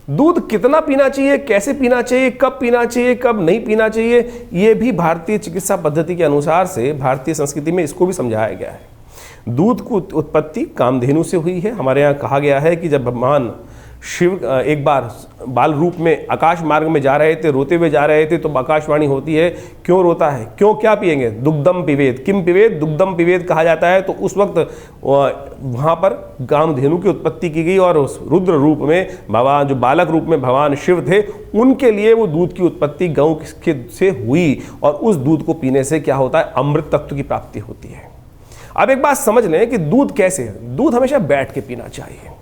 दूध कितना पीना चाहिए, कैसे पीना चाहिए, कब पीना चाहिए, कब नहीं पीना चाहिए, ये भी भारतीय चिकित्सा पद्धति के अनुसार से भारतीय संस्कृति में इसको भी समझाया गया है। दूध की उत्पत्ति कामधेनु से हुई है। हमारे यहाँ कहा गया है कि जब भगवान शिव एक बार बाल रूप में आकाश मार्ग में जा रहे थे, रोते हुए जा रहे थे, तो आकाशवाणी होती है, क्यों रोता है, क्यों, क्या पिएंगे, दुग्धम पिबेत, किम पिबेत, दुग्धम पिबेत कहा जाता है। तो उस वक्त वहाँ पर कामधेनु की उत्पत्ति की गई और उस रुद्र रूप में भगवान, जो बालक रूप में भगवान शिव थे, उनके लिए वो दूध की उत्पत्ति गौ से हुई और उस दूध को पीने से क्या होता है, अमृत तत्व की प्राप्ति होती है। अब एक बात समझ लें कि दूध कैसे है। दूध हमेशा बैठ के पीना चाहिए।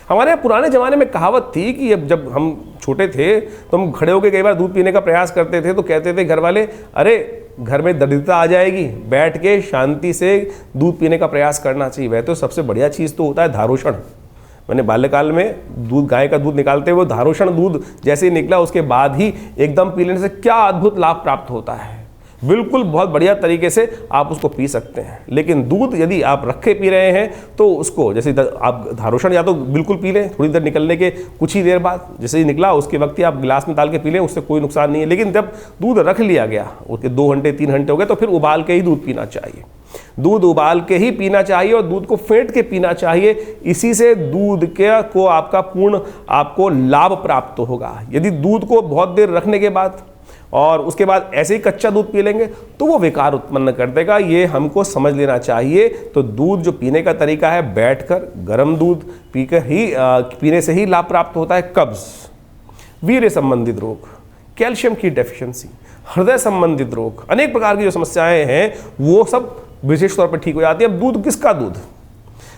हमारे यहाँ पुराने ज़माने में कहावत थी कि जब हम छोटे थे तो हम खड़े होकर कई बार दूध पीने का प्रयास करते थे, तो कहते थे घर वाले, अरे घर में दरिद्रता आ जाएगी, बैठ के शांति से दूध पीने का प्रयास करना चाहिए। वह तो सबसे बढ़िया चीज़ तो होता है धारोषण। मैंने बाल्यकाल में दूध, गाय का दूध निकालते हुए धारोषण दूध जैसे ही निकला उसके बाद ही एकदम पी लेने से क्या अद्भुत लाभ प्राप्त होता है। बिल्कुल बहुत बढ़िया तरीके से आप उसको पी सकते हैं। लेकिन दूध यदि आप रखे पी रहे हैं तो उसको, जैसे आप धारोषण या तो बिल्कुल पी लें, थोड़ी देर निकलने के कुछ ही देर बाद जैसे ही निकला उसके वक्त ही आप गिलास में डाल के पी लें, उससे कोई नुकसान नहीं है। लेकिन जब दूध रख लिया गया, उसके 2 घंटे 3 घंटे हो गए, तो फिर उबाल के ही दूध पीना चाहिए। दूध उबाल के ही पीना चाहिए और दूध को फेंट के पीना चाहिए। इसी से दूध के को आपका पूर्ण आपको लाभ प्राप्त होगा। यदि दूध को बहुत देर रखने के बाद और उसके बाद ऐसे ही कच्चा दूध पी लेंगे तो वो विकार उत्पन्न कर देगा। ये हमको समझ लेना चाहिए। तो दूध जो पीने का तरीका है, बैठकर गर्म दूध पीकर ही पीने से ही लाभ प्राप्त होता है। कब्ज, वीर्य संबंधित रोग, कैल्शियम की डेफिशिएंसी, हृदय संबंधित रोग, अनेक प्रकार की जो समस्याएं हैं वो सब विशेष तौर पर ठीक हो जाती है। अब दूध किसका दूध?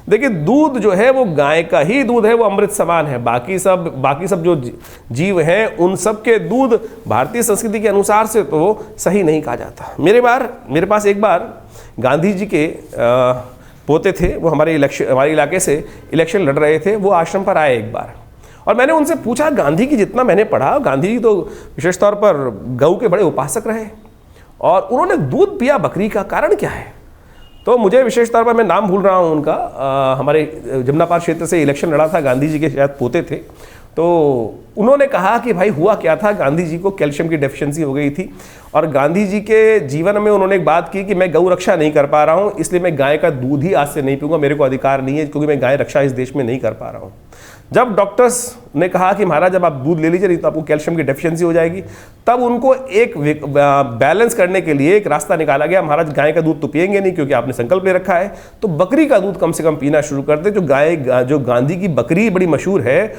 देखिए, दूध जो है वो गाय का ही दूध है, वो अमृत समान है। बाकी सब जो जीव हैं उन सब के दूध भारतीय संस्कृति के अनुसार से तो सही नहीं कहा जाता। मेरे पास एक बार गांधी जी के पोते थे, वो हमारे इलाके से इलेक्शन लड़ रहे थे। वो आश्रम पर आए एक बार और मैंने उनसे पूछा, गांधी की जितना मैंने पढ़ा, गांधी जी तो विशेष तौर पर गऊ के बड़े उपासक रहे और उन्होंने दूध पिया बकरी का, कारण क्या है? तो मुझे विशेष तौर पर, मैं नाम भूल रहा हूँ उनका, हमारे जमुनापार क्षेत्र से इलेक्शन लड़ा था, गांधी जी के शायद पोते थे। तो उन्होंने कहा कि भाई हुआ क्या था, गांधी जी को कैल्शियम की डेफिशिएंसी हो गई थी और गांधी जी के जीवन में उन्होंने एक बात की कि मैं गौ रक्षा नहीं कर पा रहा हूँ, इसलिए मैं गाय का दूध ही आज से नहीं पीऊँगा, मेरे को अधिकार नहीं है क्योंकि मैं गाय रक्षा इस देश में नहीं कर पा रहा हूँ। जब डॉक्टर्स ने कहा कि महाराज जब आप दूध ले लीजिए नहीं तो आपको कैल्शियम की डेफिशिएंसी हो जाएगी, तब उनको एक बैलेंस करने के लिए एक रास्ता निकाला गया, महाराज गाय का दूध तो पिएंगे नहीं क्योंकि आपने संकल्प ले रखा है, तो बकरी का दूध कम से कम पीना शुरू कर दे। जो गांधी की बकरी बड़ी मशहूर है